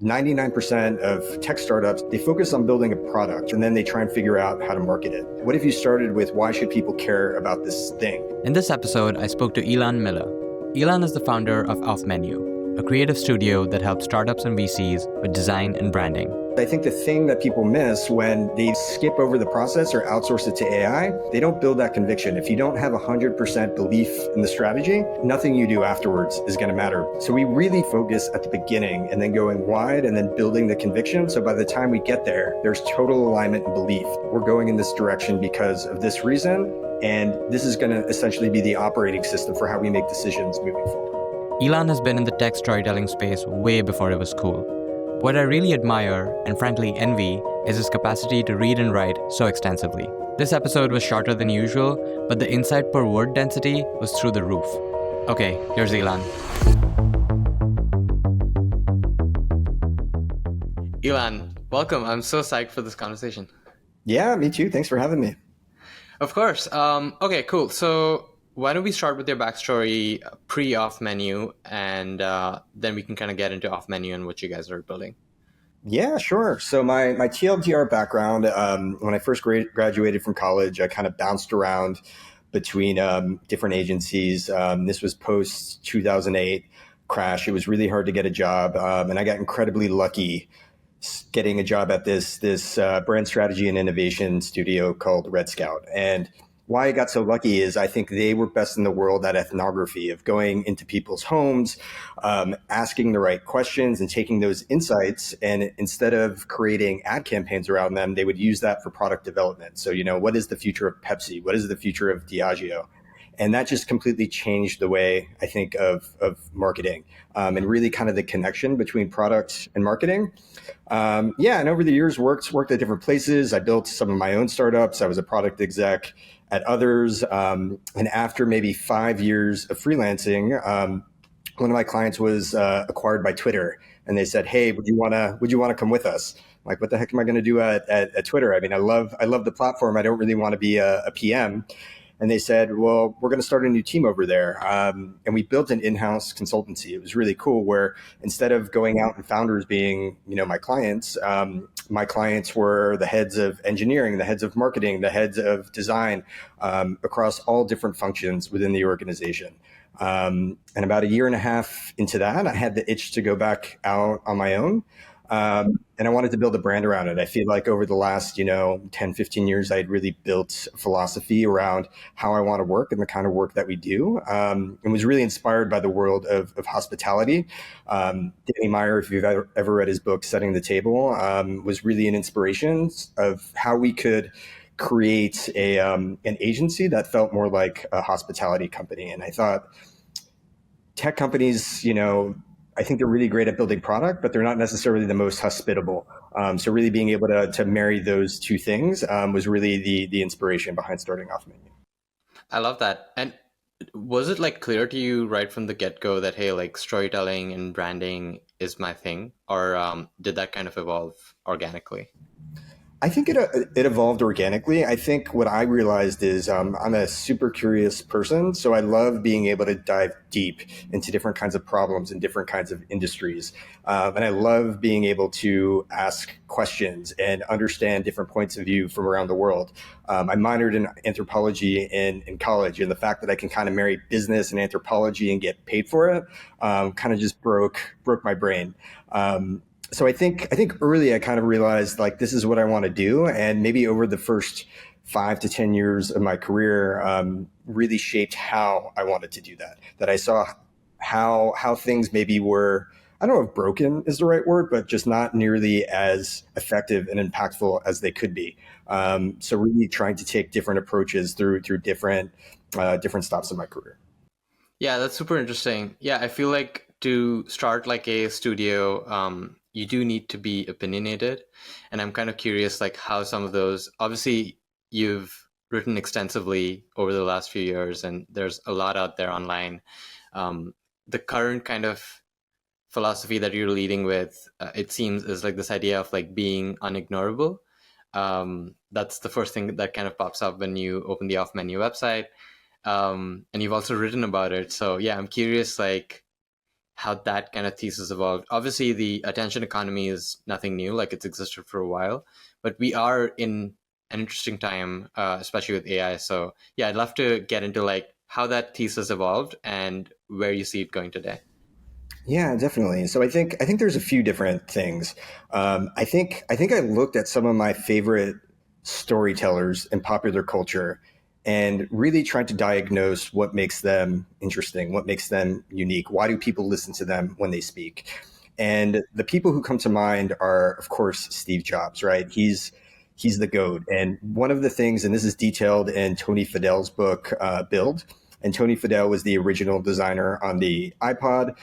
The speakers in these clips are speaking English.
99% of tech startups, they focus on building a product and then they try and figure out how to market it. What if you started with why should people care about this thing? In this episode, I spoke to Elan Miller. Elan is the founder of Off Menu, a creative studio that helps startups and VCs with design and branding. I think the thing that people miss when they skip over the process or outsource it to AI, they don't build that conviction. If you don't have 100% belief in the strategy, nothing you do afterwards is going to matter. So we really focus at the beginning and then going wide and then building the conviction. So by the time we get there, there's total alignment and belief. We're going in this direction because of this reason. And this is going to essentially be the operating system for how we make decisions moving forward. Elan has been in the tech storytelling space way before it was cool. What I really admire, and frankly envy, is his capacity to read and write so extensively. This episode was shorter than usual, but the insight per word density was through the roof. Okay, here's Elan. Elan, welcome. I'm so psyched for this conversation. Yeah, me too. Thanks for having me. Of course. Okay, cool. So why don't we start with your backstory pre-Off Menu, and then we can kind of get into Off Menu and what you guys are building. Yeah, sure. So my TLDR background, when I first graduated from college, I kind of bounced around between different agencies. This was post 2008 crash. It was really hard to get a job, and I got incredibly lucky getting a job at this brand strategy and innovation studio called Red Scout. And why I got so lucky is I think they were best in the world at ethnography, of going into people's homes, asking the right questions and taking those insights. And instead of creating ad campaigns around them, they would use that for product development. So, what is the future of Pepsi? What is the future of Diageo? And that just completely changed the way I think of marketing, and really kind of the connection between product and marketing. And over the years worked at different places. I built some of my own startups. I was a product exec at others. And after maybe 5 years of freelancing, one of my clients was acquired by Twitter, and they said, "Hey, would you want to come with us?" I'm like, what the heck am I going to do at Twitter? I mean, I love the platform. I don't really want to be a PM. And they said, well, we're going to start a new team over there. And we built an in-house consultancy. It was really cool, where instead of going out and founders being, my clients were the heads of engineering, the heads of marketing, the heads of design, across all different functions within the organization. And about a year and a half into that, I had the itch to go back out on my own. And I wanted to build a brand around it. I feel like over the last, 10, 15 years, I had really built a philosophy around how I want to work and the kind of work that we do, and was really inspired by the world of hospitality. Danny Meyer, if you've ever read his book, Setting the Table, was really an inspiration of how we could create an agency that felt more like a hospitality company. And I thought tech companies, I think they're really great at building product, but they're not necessarily the most hospitable. So really being able to marry those two things was really the inspiration behind starting Off Menu. I love that. And was it clear to you right from the get-go that, hey, storytelling and branding is my thing? Or did that kind of evolve organically? I think it evolved organically. I think what I realized is I'm a super curious person. So I love being able to dive deep into different kinds of problems and different kinds of industries. And I love being able to ask questions and understand different points of view from around the world. I minored in anthropology in college, and the fact that I can kind of marry business and anthropology and get paid for it kind of just broke my brain. So I think early I kind of realized this is what I want to do, and maybe over the first 5 to 10 years of my career, really shaped how I wanted to do that. That I saw how things maybe were, I don't know if broken is the right word, but just not nearly as effective and impactful as they could be. So really trying to take different approaches through different stops in my career. Yeah, that's super interesting. Yeah, I feel like to start a studio, you do need to be opinionated. And I'm kind of curious, how some of those, obviously you've written extensively over the last few years, and there's a lot out there online. The current kind of philosophy that you're leading with, it seems, is this idea of being unignorable. That's the first thing that kind of pops up when you open the Off Menu website. And you've also written about it. So yeah, I'm curious, how that kind of thesis evolved. Obviously, the attention economy is nothing new; like it's existed for a while, but we are in an interesting time, especially with AI. So yeah, I'd love to get into like how that thesis evolved and where you see it going today. Yeah, definitely. So I think there's a few different things. I think I looked at some of my favorite storytellers in popular culture and really tried to diagnose what makes them interesting, what makes them unique. Why do people listen to them when they speak? And the people who come to mind are, of course, Steve Jobs, right? He's the goat. And one of the things, and this is detailed in Tony Fadell's book, Build. And Tony Fadell was the original designer on the iPod.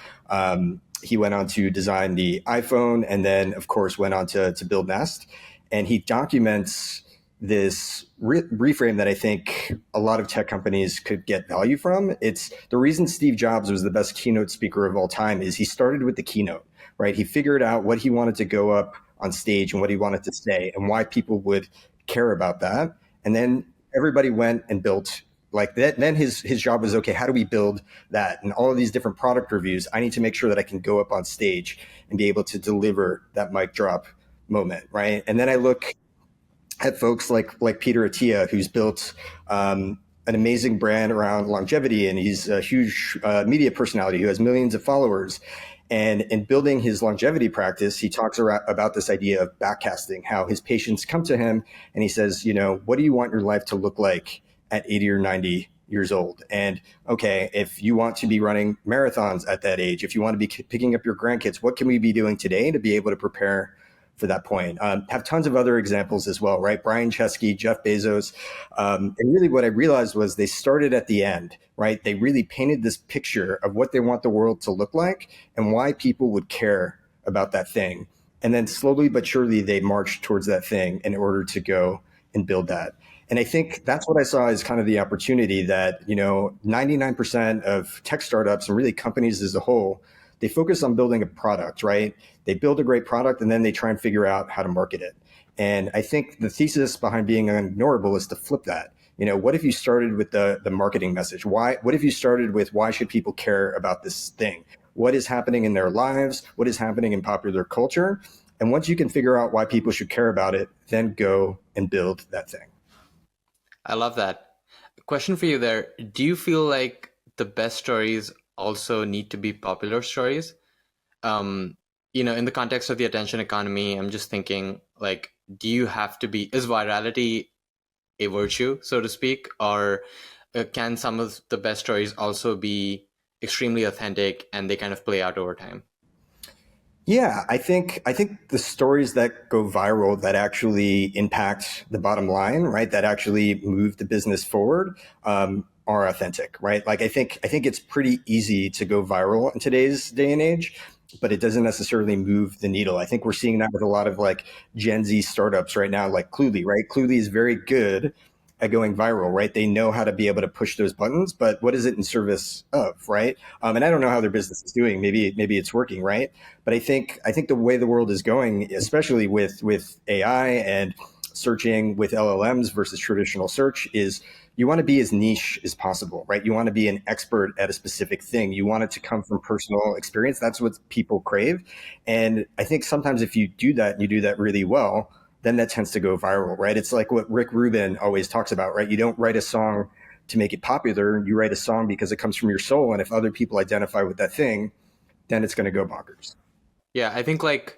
He went on to design the iPhone, and then, of course, went on to build Nest. And he documents this reframe that I think a lot of tech companies could get value from. It's the reason Steve Jobs was the best keynote speaker of all time is he started with the keynote, right? He figured out what he wanted to go up on stage and what he wanted to say and why people would care about that. And then everybody went and built like that. Then his job was, okay, how do we build that? And all of these different product reviews, I need to make sure that I can go up on stage and be able to deliver that mic drop moment, right? And then I look at folks like Peter Attia, who's built an amazing brand around longevity, and he's a huge media personality who has millions of followers. And in building his longevity practice, he talks about this idea of backcasting, how his patients come to him and he says, what do you want your life to look like at 80 or 90 years old? And okay, if you want to be running marathons at that age, if you want to be picking up your grandkids, what can we be doing today to be able to prepare for that point? Have tons of other examples as well, right? Brian Chesky, Jeff Bezos. And really what I realized was they started at the end, right? They really painted this picture of what they want the world to look like and why people would care about that thing. And then slowly but surely they marched towards that thing in order to go and build that. And I think that's what I saw as kind of the opportunity that, 99% of tech startups and really companies as a whole, they focus on building a product, right? They build a great product and then they try and figure out how to market it. And I think the thesis behind being unignorable is to flip that. What if you started with the marketing message? What if you started with why should people care about this thing? What is happening in their lives? What is happening in popular culture? And once you can figure out why people should care about it, then go and build that thing. I love that. Question for you there. Do you feel like the best stories also need to be popular stories? In the context of the attention economy, I'm just thinking like, do you have to be, is virality a virtue, so to speak, or can some of the best stories also be extremely authentic and they kind of play out over time? Yeah, I think the stories that go viral that actually impact the bottom line, right? That actually move the business forward, are authentic, right? Like I think it's pretty easy to go viral in today's day and age, but it doesn't necessarily move the needle. I think we're seeing that with a lot of like Gen Z startups right now, like Cluely, right? Cluely is very good at going viral, right? They know how to be able to push those buttons, but what is it in service of, right? And I don't know how their business is doing. Maybe it's working, right? But I think the way the world is going, especially with AI and searching with LLMs versus traditional search, is you want to be as niche as possible, right? You want to be an expert at a specific thing. You want it to come from personal experience. That's what people crave. And I think sometimes if you do that and you do that really well, then that tends to go viral, right? It's like what Rick Rubin always talks about, right? You don't write a song to make it popular. You write a song because it comes from your soul. And if other people identify with that thing, then it's going to go bonkers. Yeah, I think like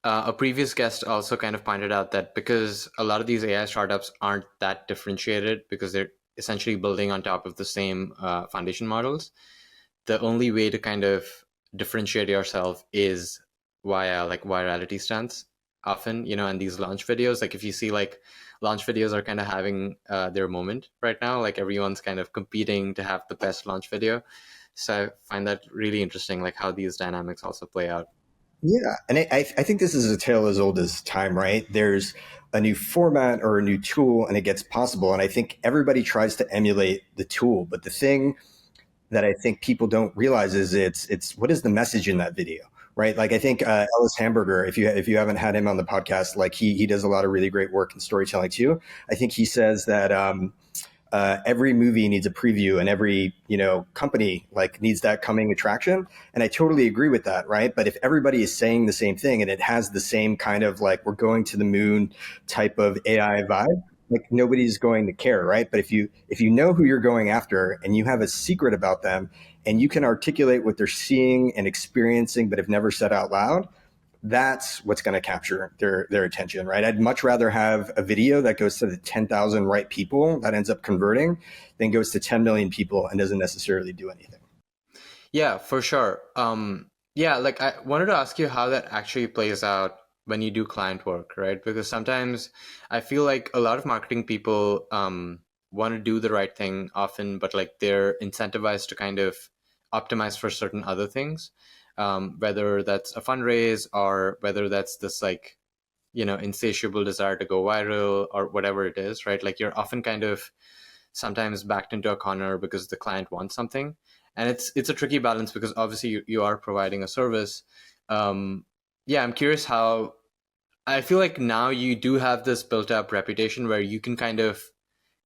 a previous guest also kind of pointed out that because a lot of these AI startups aren't that differentiated because they're essentially building on top of the same foundation models, the only way to kind of differentiate yourself is via like virality stunts often, and these launch videos. Like if you see like launch videos are kind of having their moment right now, like everyone's kind of competing to have the best launch video. So I find that really interesting, like how these dynamics also play out. Yeah, and I think this is a tale as old as time, right? There's a new format or a new tool, and it gets possible. And I think everybody tries to emulate the tool, but the thing that I think people don't realize is it's what is the message in that video, right? Like I think Ellis Hamburger, if you haven't had him on the podcast, like he does a lot of really great work in storytelling too. I think he says that every movie needs a preview, and every company like needs that coming attraction. And I totally agree with that, right? But if everybody is saying the same thing and it has the same kind of like we're going to the moon type of AI vibe, like nobody's going to care, right? But if you know who you're going after and you have a secret about them and you can articulate what they're seeing and experiencing but have never said out loud, that's what's going to capture their attention, right? I'd much rather have a video that goes to the 10,000 right people that ends up converting than goes to 10 million people and doesn't necessarily do anything. Yeah, for sure. Yeah, like I wanted to ask you how that actually plays out when you do client work, right? Because sometimes I feel like a lot of marketing people want to do the right thing often, but like they're incentivized to kind of optimize for certain other things, whether that's a fundraise or whether that's this like, insatiable desire to go viral or whatever it is, right? Like you're often kind of sometimes backed into a corner because the client wants something, and it's a tricky balance because obviously you are providing a service. Yeah, I'm curious how I feel like now you do have this built up reputation where you can kind of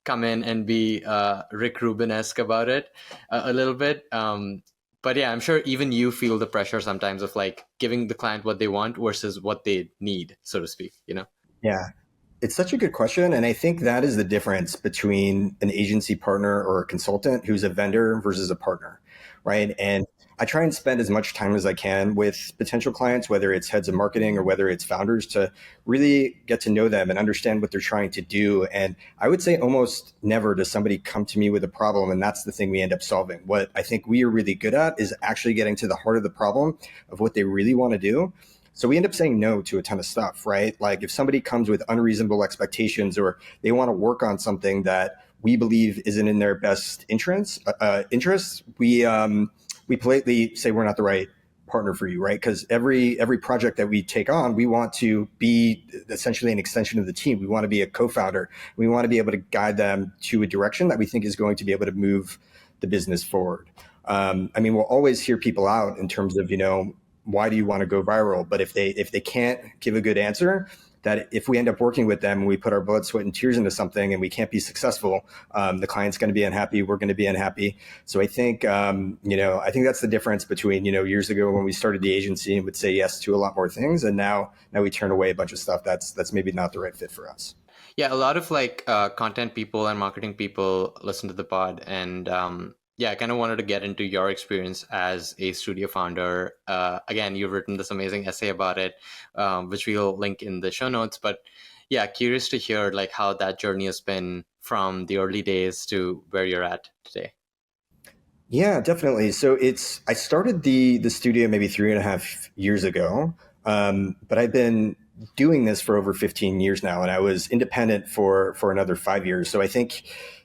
come in and be Rick Rubin-esque about it a little bit. But yeah, I'm sure even you feel the pressure sometimes of like giving the client what they want versus what they need, so to speak, Yeah. It's such a good question. And I think that is the difference between an agency partner or a consultant who's a vendor versus a partner, right? And I try and spend as much time as I can with potential clients, whether it's heads of marketing or whether it's founders, to really get to know them and understand what they're trying to do. And I would say almost never does somebody come to me with a problem and that's the thing we end up solving. What I think we are really good at is actually getting to the heart of the problem of what they really want to do. So we end up saying no to a ton of stuff, right? Like if somebody comes with unreasonable expectations or they want to work on something that we believe isn't in their best interests, we politely say we're not the right partner for you, right? Because every project that we take on, we want to be essentially an extension of the team. We want to be a co-founder. We want to be able to guide them to a direction that we think is going to be able to move the business forward. I mean, we'll always hear people out in terms of why do you want to go viral? But if they can't give a good answer, that if we end up working with them and we put our blood, sweat, and tears into something and we can't be successful, the client's going to be unhappy. We're going to be unhappy. So I think I think that's the difference between years ago when we started the agency and would say yes to a lot more things, and now we turn away a bunch of stuff that's maybe not the right fit for us. Yeah, a lot of like content people and marketing people listen to the pod, and yeah, I kind of wanted to get into your experience as a studio founder. Again, you've written this amazing essay about it, which we'll link in the show notes. But yeah, curious to hear like how that journey has been from the early days to where you're at today. Yeah, definitely. So I started the studio maybe 3.5 years ago, but I've been doing this for over 15 years now, and I was independent for another 5 years. So I think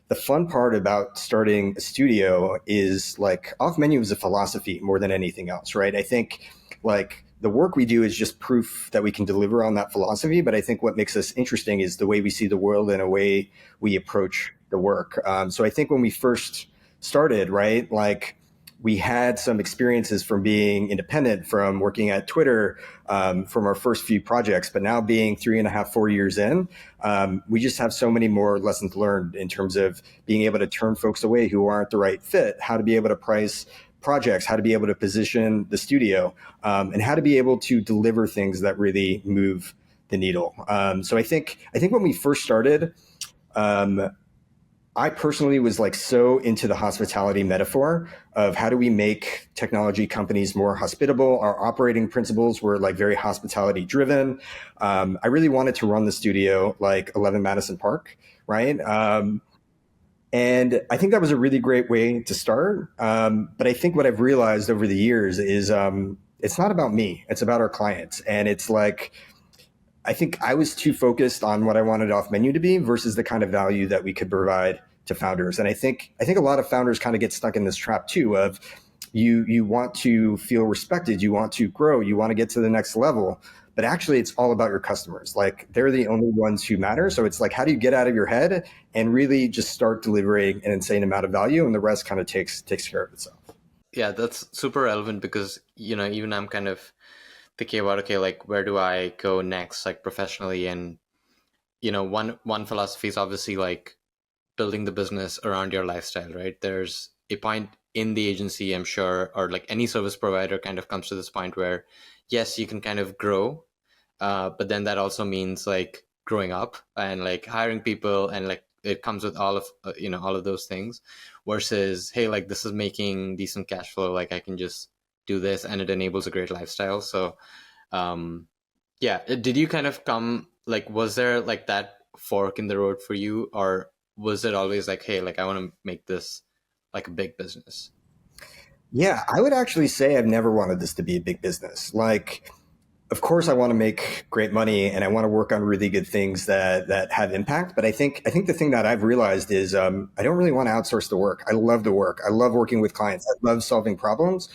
the fun part about starting a studio is like off menu is a philosophy more than anything else, right? I think like the work we do is just proof that we can deliver on that philosophy. But I think what makes us interesting is the way we see the world and a way we approach the work. So I think when we first started, right, like we had some experiences from being independent, from working at Twitter, from our first few projects, but now being 3.5, 4 years in, we just have so many more lessons learned in terms of being able to turn folks away who aren't the right fit, how to be able to price projects, how to be able to position the studio, and how to be able to deliver things that really move the needle. So I think when we first started, I personally was like so into the hospitality metaphor of how do we make technology companies more hospitable. Our operating principles were like very hospitality driven. I really wanted to run the studio like 11 Madison Park, right? And I think that was a really great way to start. But I think what I've realized over the years is it's not about me, it's about our clients. And it's like, I think I was too focused on what I wanted off menu to be versus the kind of value that we could provide to founders. And I think a lot of founders kind of get stuck in this trap too of you want to feel respected, you want to grow, you want to get to the next level, but actually it's all about your customers. Like they're the only ones who matter. So it's like, how do you get out of your head and really just start delivering an insane amount of value, and the rest kind of takes care of itself. Yeah, that's super relevant because even I'm kind of thinking about, okay, like where do I go next, like professionally? And one philosophy is obviously like building the business around your lifestyle, right? There's a point in the agency, I'm sure, or like any service provider kind of comes to this point where, yes, you can kind of grow, but then that also means like growing up and like hiring people, and like it comes with all of all of those things. Versus, hey, like this is making decent cash flow, like I can just do this, and it enables a great lifestyle. So, um, yeah, did you kind of come like, was there like that fork in the road for you, or was it always like, hey, like I want to make this like a big business? Yeah, I would actually say I've never wanted this to be a big business. Like, of course I want to make great money and I want to work on really good things that have impact. But I think the thing that I've realized is I don't really want to outsource the work. I love the work. I love working with clients. I love solving problems.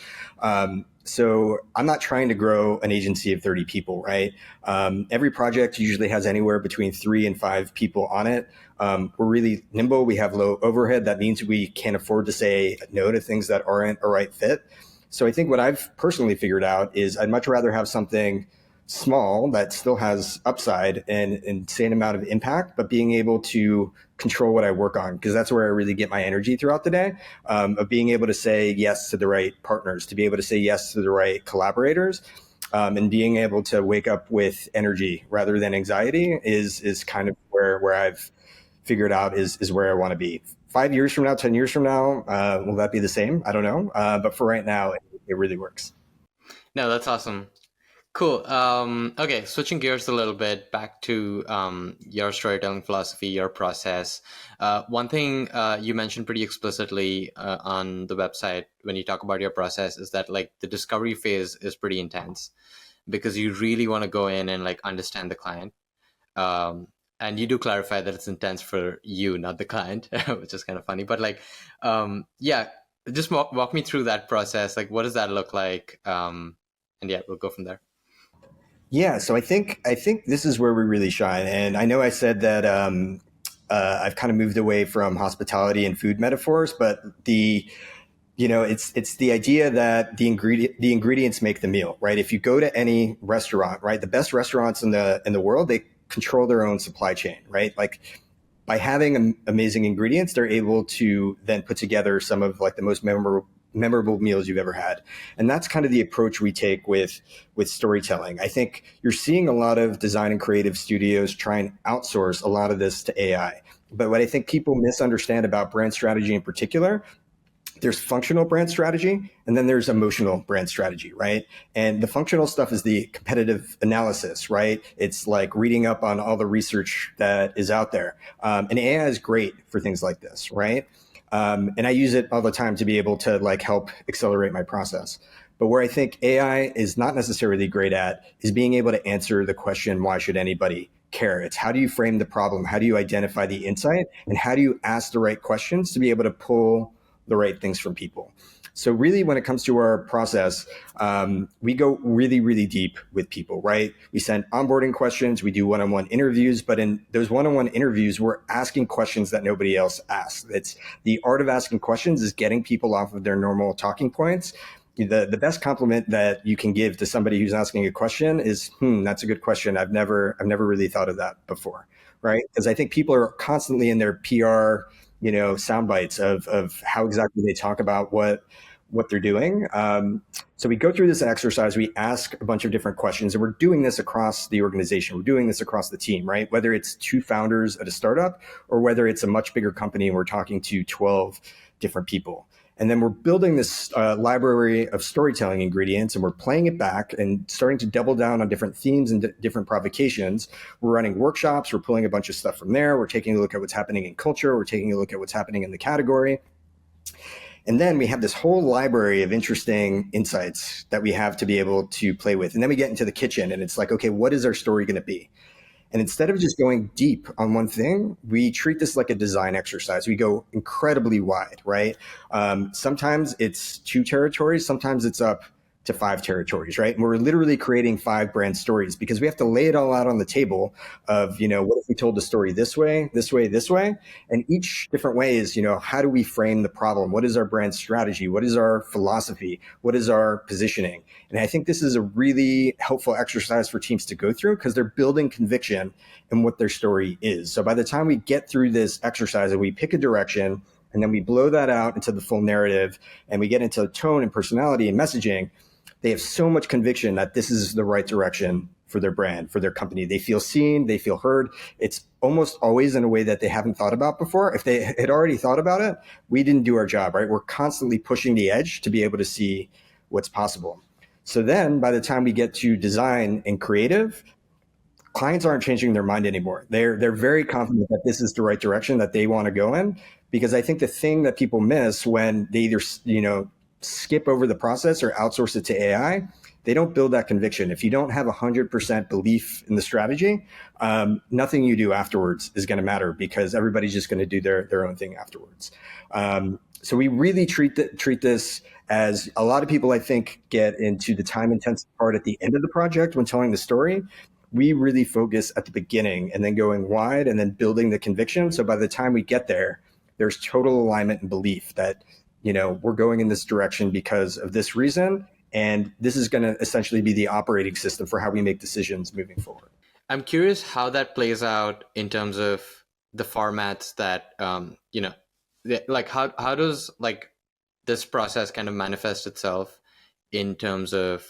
So I'm not trying to grow an agency of 30 people, right? Every project usually has anywhere between 3 and 5 people on it. We're really nimble. We have low overhead. That means we can't afford to say no to things that aren't a right fit. So I think what I've personally figured out is I'd much rather have something small that still has upside and insane amount of impact, but being able to control what I work on, because that's where I really get my energy throughout the day, of being able to say yes to the right partners, to be able to say yes to the right collaborators, and being able to wake up with energy rather than anxiety is kind of where I've figured out is where I want to be. 5 years from now, 10 years from now, will that be the same? I don't know. But for right now, it really works. No, that's awesome. Cool. Okay, switching gears a little bit back to your storytelling philosophy, your process. One thing you mentioned pretty explicitly on the website when you talk about your process is that like the discovery phase is pretty intense, because you really want to go in and like understand the client. Um, and you do clarify that it's intense for you, not the client, which is kind of funny. But like, yeah, just walk me through that process. Like, what does that look like? And yeah, we'll go from there. Yeah, so I think this is where we really shine. And I know I said that I've kind of moved away from hospitality and food metaphors, but it's the idea that the ingredients make the meal, right? If you go to any restaurant, right, the best restaurants in the world, they control their own supply chain, right? Like by having amazing ingredients, they're able to then put together some of like the most memorable meals you've ever had. And that's kind of the approach we take with storytelling. I think you're seeing a lot of design and creative studios try and outsource a lot of this to AI. But what I think people misunderstand about brand strategy in particular, there's functional brand strategy and then there's emotional brand strategy, right? And the functional stuff is the competitive analysis, right? It's like reading up on all the research that is out there. And AI is great for things like this, right? And I use it all the time to be able to like help accelerate my process. But where I think AI is not necessarily great at is being able to answer the question, why should anybody care? It's how do you frame the problem? How do you identify the insight? And how do you ask the right questions to be able to pull the right things from people? So really, when it comes to our process, we go really, really deep with people, right? We send onboarding questions, we do one-on-one interviews, but in those one-on-one interviews, we're asking questions that nobody else asks. It's the art of asking questions is getting people off of their normal talking points. The best compliment that you can give to somebody who's asking a question is, that's a good question. I've never really thought of that before, right? Because I think people are constantly in their PR, sound bites of how exactly they talk about what they're doing. So we go through this exercise, we ask a bunch of different questions, and we're doing this across the organization. We're doing this across the team, right? Whether it's 2 founders at a startup or whether it's a much bigger company and we're talking to 12 different people. And then we're building this library of storytelling ingredients and we're playing it back and starting to double down on different themes and different provocations. We're running workshops. We're pulling a bunch of stuff from there. We're taking a look at what's happening in culture. We're taking a look at what's happening in the category. And then we have this whole library of interesting insights that we have to be able to play with. And then we get into the kitchen and it's like, okay, what is our story going to be? And instead of just going deep on one thing, we treat this like a design exercise. We go incredibly wide, right? Sometimes it's 2 territories. Sometimes it's up to 5 territories, right? And we're literally creating 5 brand stories because we have to lay it all out on the table of, what if we told the story this way, this way, this way? And each different way is, how do we frame the problem? What is our brand strategy? What is our philosophy? What is our positioning? And I think this is a really helpful exercise for teams to go through because they're building conviction in what their story is. So by the time we get through this exercise and we pick a direction and then we blow that out into the full narrative and we get into tone and personality and messaging, they have so much conviction that this is the right direction for their brand, for their company. They feel seen, they feel heard. It's almost always in a way that they haven't thought about before. If they had already thought about it, we didn't do our job, right? We're constantly pushing the edge to be able to see what's possible. So then by the time we get to design and creative, clients aren't changing their mind anymore. They're very confident that this is the right direction that they want to go in, because I think the thing that people miss when they either, skip over the process or outsource it to AI, they don't build that conviction. If you don't have 100% belief in the strategy, nothing you do afterwards is going to matter because everybody's just going to do their own thing afterwards. So we really treat this as a lot of people, I think, get into the time-intensive part at the end of the project when telling the story. We really focus at the beginning and then going wide and then building the conviction. So by the time we get there, there's total alignment and belief that, we're going in this direction because of this reason. And this is going to essentially be the operating system for how we make decisions moving forward. I'm curious how that plays out in terms of the formats that, like how does like this process kind of manifest itself in terms of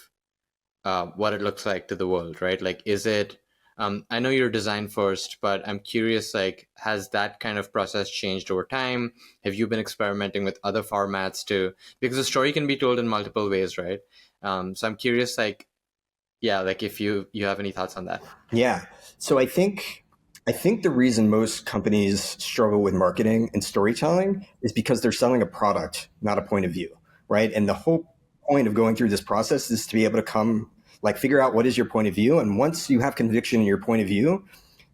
what it looks like to the world, right? Like, is it, I know you're design first, but I'm curious, like, has that kind of process changed over time? Have you been experimenting with other formats too? Because a story can be told in multiple ways, right? So I'm curious, like, yeah, like if you have any thoughts on that. Yeah. So I think the reason most companies struggle with marketing and storytelling is because they're selling a product, not a point of view, right? And the whole point of going through this process is to be able to figure out what is your point of view. And once you have conviction in your point of view,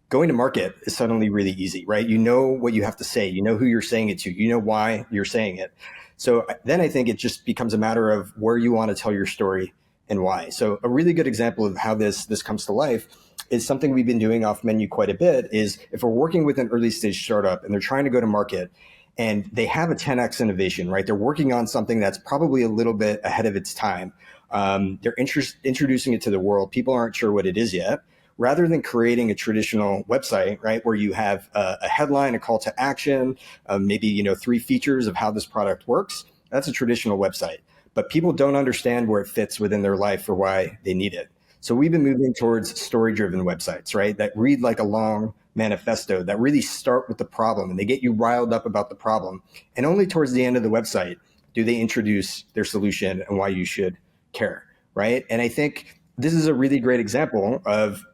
going to market is suddenly really easy, right? You know what you have to say. You know who you're saying it to. You know why you're saying it. So then I think it just becomes a matter of where you want to tell your story and why. So a really good example of how this comes to life is something we've been doing off menu quite a bit is if we're working with an early stage startup and they're trying to go to market and they have a 10x innovation, right? They're working on something that's probably a little bit ahead of its time. They're introducing it to the world. People aren't sure what it is yet. Rather than creating a traditional website, right, where you have a headline, a call to action, maybe 3 features of how this product works, that's a traditional website. But people don't understand where it fits within their life or why they need it. So we've been moving towards story-driven websites, right, that read like a long manifesto, that really start with the problem and they get you riled up about the problem. And only towards the end of the website do they introduce their solution and why you should care, right? And I think this is a really great example of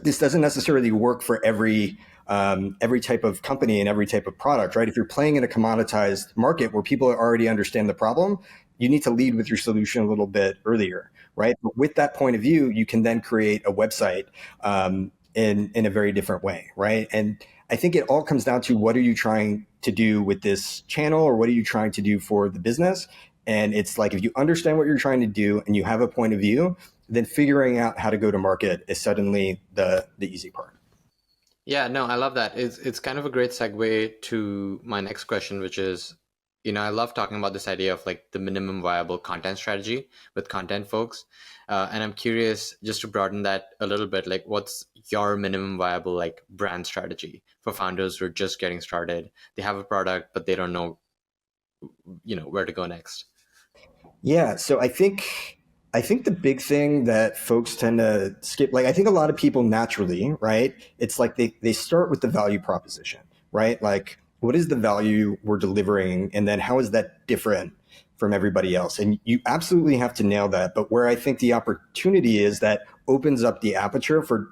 this doesn't necessarily work for every type of company and every type of product, right? If you're playing in a commoditized market where people already understand the problem, you need to lead with your solution a little bit earlier, right? But with that point of view, you can then create a website in a very different way, right? And I think it all comes down to what are you trying to do with this channel or what are you trying to do for the business? And it's like if you understand what you're trying to do and you have a point of view, then figuring out how to go to market is suddenly the easy part. Yeah, no, I love that. It's kind of a great segue to my next question, which is, I love talking about this idea of like the minimum viable content strategy with content folks. And I'm curious, just to broaden that a little bit, like what's your minimum viable like brand strategy for founders who are just getting started? They have a product, but they don't know, where to go next. Yeah, so I think the big thing that folks tend to skip, like I think a lot of people naturally, right? It's like they start with the value proposition, right? Like what is the value we're delivering and then how is that different from everybody else? And you absolutely have to nail that. But where I think the opportunity is that opens up the aperture for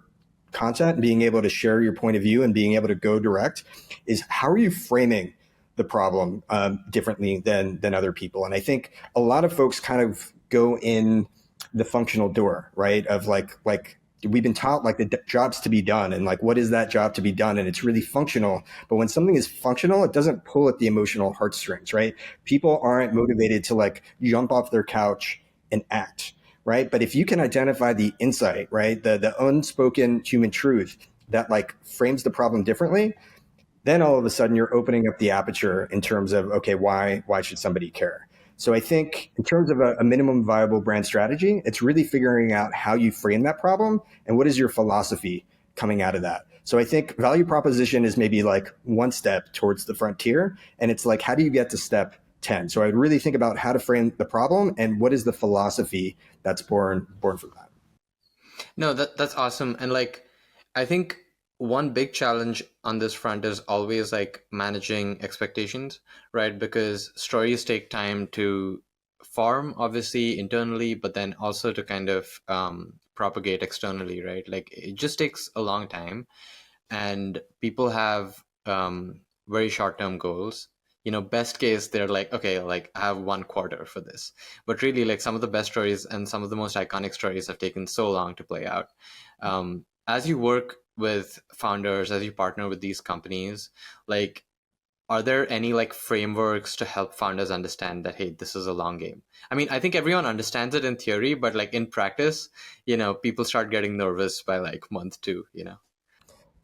content and being able to share your point of view and being able to go direct is how are you framing the problem differently than other people? And I think a lot of folks kind of go in the functional door, right? Of like we've been taught like the job's to be done and like what is that job to be done, and it's really functional. But when something is functional, it doesn't pull at the emotional heartstrings, right? People aren't motivated to like jump off their couch and act, right? But if you can identify the insight, right, the unspoken human truth that like frames the problem differently, then all of a sudden you're opening up the aperture in terms of, okay, why should somebody care? So I think in terms of a minimum viable brand strategy, it's really figuring out how you frame that problem and what is your philosophy coming out of that. So I think value proposition is maybe like one step towards the frontier, and it's like, how do you get to step 10? So I would really think about how to frame the problem and what is the philosophy that's born from that. No, that's awesome. And like, I think one big challenge on this front is always like managing expectations, right? Because stories take time to form, obviously internally, but then also to kind of propagate externally, right? Like, it just takes a long time, and people have very short-term goals. Best case, they're like, okay, like I have 1 quarter for this. But really, like, some of the best stories and some of the most iconic stories have taken so long to play out. As you work with founders, as you partner with these companies, like, are there any like frameworks to help founders understand that, hey, this is a long game? I mean, I think everyone understands it in theory, but like in practice, people start getting nervous by like month 2.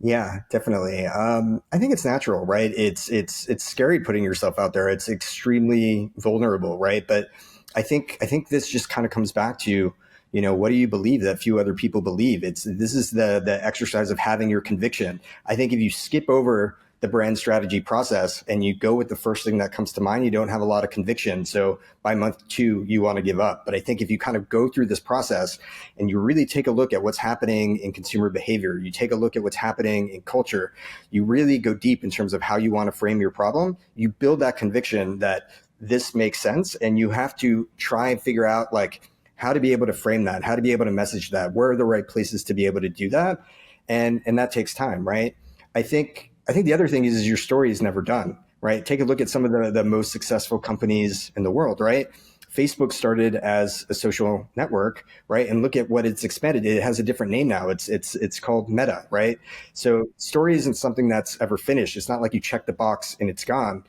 Yeah, definitely. I think it's natural, right? It's scary putting yourself out there. It's extremely vulnerable, right? But I think this just kind of comes back to, what do you believe that few other people believe? This is the exercise of having your conviction. I think if you skip over the brand strategy process and you go with the first thing that comes to mind, you don't have a lot of conviction. So by month 2, you want to give up. But I think if you kind of go through this process and you really take a look at what's happening in consumer behavior, you take a look at what's happening in culture, you really go deep in terms of how you want to frame your problem, you build that conviction that this makes sense, and you have to try and figure out like how to be able to frame that, how to be able to message that, where are the right places to be able to do that. And that takes time, right? I think the other thing is your story is never done, right? Take a look at some of the most successful companies in the world, right? Facebook started as a social network, right? And look at what it's expanded. It has a different name now. It's called Meta, right? So story isn't something that's ever finished. It's not like you check the box and it's gone.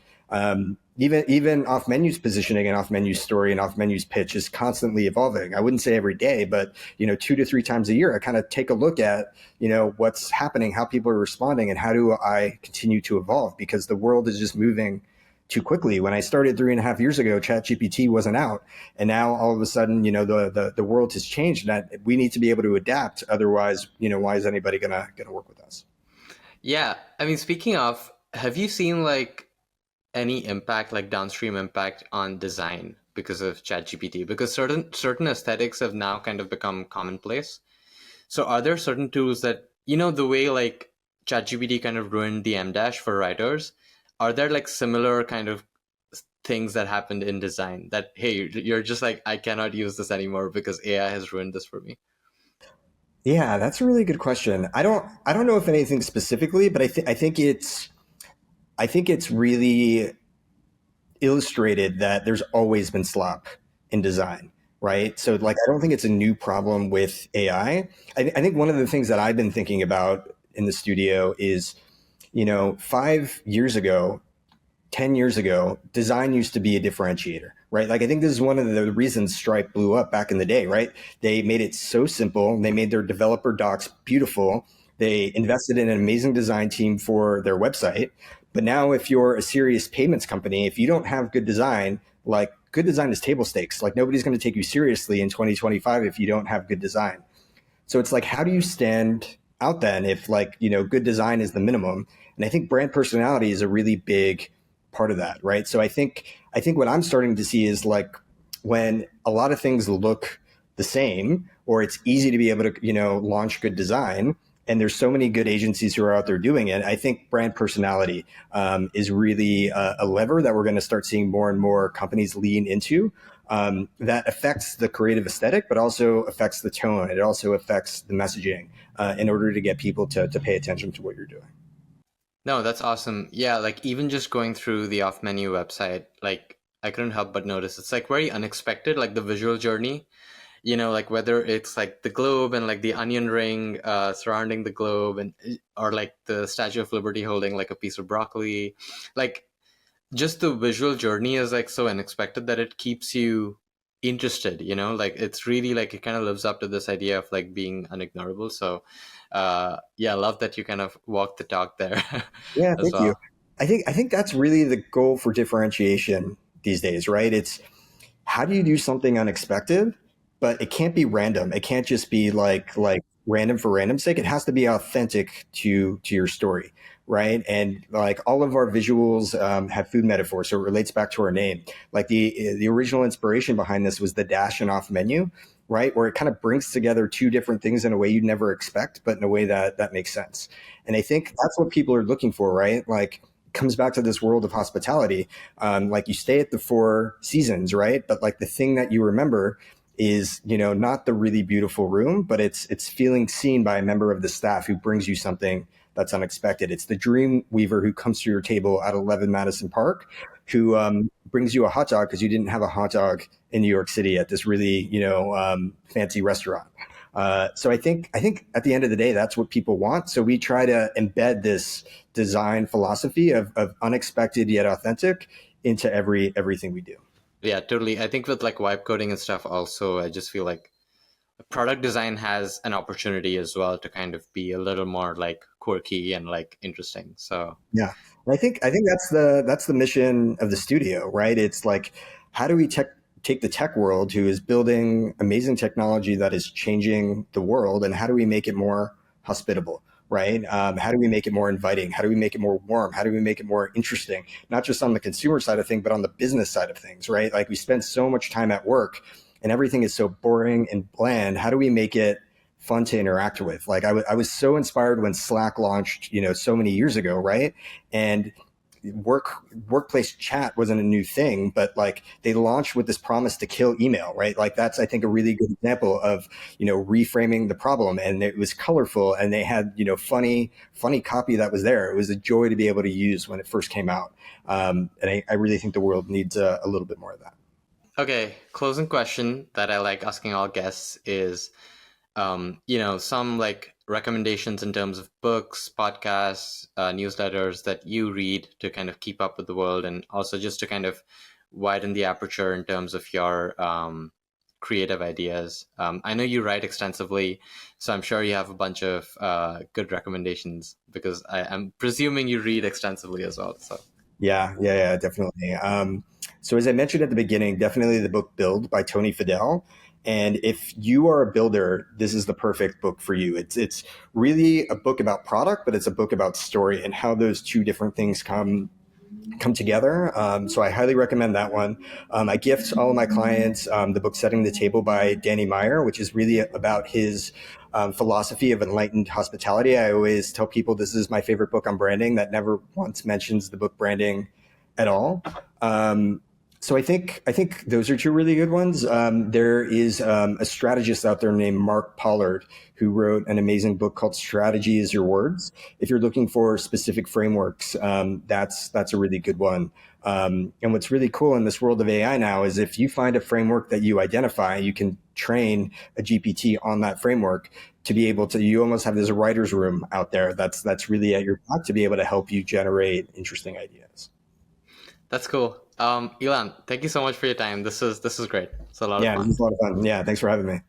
Even off menus positioning and off menus story and off menus pitch is constantly evolving. I wouldn't say every day, but 2 to 3 times a year, I kind of take a look at what's happening, how people are responding, and how do I continue to evolve, because the world is just moving too quickly. When I started 3.5 years ago, ChatGPT wasn't out, and now all of a sudden, the world has changed, and that we need to be able to adapt. Otherwise, why is anybody gonna work with us? Yeah, I mean, speaking of, have you seen like any impact, like downstream impact on design because of ChatGPT? Because certain aesthetics have now kind of become commonplace. So are there certain tools that, the way like ChatGPT kind of ruined the M dash for writers, are there like similar kind of things that happened in design that, hey, you're just like, I cannot use this anymore because AI has ruined this for me? Yeah, that's a really good question. I don't know if anything specifically, but I think it's really illustrated that there's always been slop in design, right? So like I don't think it's a new problem with AI. I think one of the things that I've been thinking about in the studio is, 5 years ago, 10 years ago, design used to be a differentiator, right? Like I think this is one of the reasons Stripe blew up back in the day, right? They made it so simple. They made their developer docs beautiful. They invested in an amazing design team for their website. But now if you're a serious payments company, if you don't have good design, like good design is table stakes. Like nobody's going to take you seriously in 2025 if you don't have good design. So it's like, how do you stand out then if like, good design is the minimum? And I think brand personality is a really big part of that, right? So I think what I'm starting to see is like when a lot of things look the same, or it's easy to be able to, launch good design, and there's so many good agencies who are out there doing it. I think brand personality is really a lever that we're going to start seeing more and more companies lean into, that affects the creative aesthetic, but also affects the tone. It also affects the messaging in order to get people to pay attention to what you're doing. No, that's awesome. Yeah, like even just going through the off menu website, like I couldn't help but notice it's like very unexpected, like the visual journey, like whether it's like the globe and like the onion ring surrounding the globe, and or like the Statue of Liberty holding like a piece of broccoli. Like just the visual journey is like so unexpected that it keeps you interested, you know, like it's really like it kind of lives up to this idea of like being unignorable. So yeah, I love that you kind of walk the talk there Yeah, as thank you. well. I think that's really the goal for differentiation these days, right? It's how do you do something unexpected, but it can't be random. It can't just be like random for random's sake. It has to be authentic to your story, right? And like all of our visuals have food metaphors, so it relates back to our name. Like the original inspiration behind this was the dash and off menu, right? Where it kind of brings together two different things in a way you'd never expect, but in a way that makes sense. And I think that's what people are looking for, right? Like comes back to this world of hospitality. Like you stay at the Four Seasons, right? But like the thing that you remember is, not the really beautiful room, but it's feeling seen by a member of the staff who brings you something that's unexpected. It's the dream weaver who comes to your table at 11 Madison Park, who brings you a hot dog because you didn't have a hot dog in New York City at this really, fancy restaurant. So I think at the end of the day, that's what people want. So we try to embed this design philosophy of unexpected yet authentic into everything we do. Yeah, totally. I think with like vibe coding and stuff also, I just feel like product design has an opportunity as well to kind of be a little more like quirky and like interesting. So Yeah, and I think that's the mission of the studio, right? It's like how do we take the tech world who is building amazing technology that is changing the world, and how do we make it more hospitable, right? How do we make it more inviting? How do we make it more warm? How do we make it more interesting? Not just on the consumer side of things, but on the business side of things, right? Like we spend so much time at work, and everything is so boring and bland. How do we make it fun to interact with? Like I was so inspired when Slack launched, so many years ago, right? And workplace chat wasn't a new thing, but like they launched with this promise to kill email, right? Like that's I think a really good example of reframing the problem, and it was colorful, and they had funny copy that was there. It was a joy to be able to use when it first came out, and I really think the world needs a little bit more of that. okay, closing question that I like asking all guests is some like recommendations in terms of books, podcasts, newsletters that you read to kind of keep up with the world, and also just to kind of widen the aperture in terms of your creative ideas. I know you write extensively, so I'm sure you have a bunch of good recommendations because I'm presuming you read extensively as well. So Yeah, definitely. So as I mentioned at the beginning, definitely the book Build by Tony Fadell. And if you are a builder, this is the perfect book for you. It's really a book about product, but it's a book about story and how those two different things come together. So I highly recommend that one. I gift all of my clients the book Setting the Table by Danny Meyer, which is really about his philosophy of enlightened hospitality. I always tell people this is my favorite book on branding that never once mentions the book branding at all. So I think those are two really good ones. There is a strategist out there named Mark Pollard who wrote an amazing book called Strategy is Your Words. If you're looking for specific frameworks, that's a really good one. And what's really cool in this world of AI now is if you find a framework that you identify, you can train a GPT on that framework to be able to. You almost have this writer's room out there that's really at your back to be able to help you generate interesting ideas. that's cool. Elan, thank you so much for your time. This is great. It's a lot of Yeah, it fun. was a lot of fun. Yeah, thanks for having me.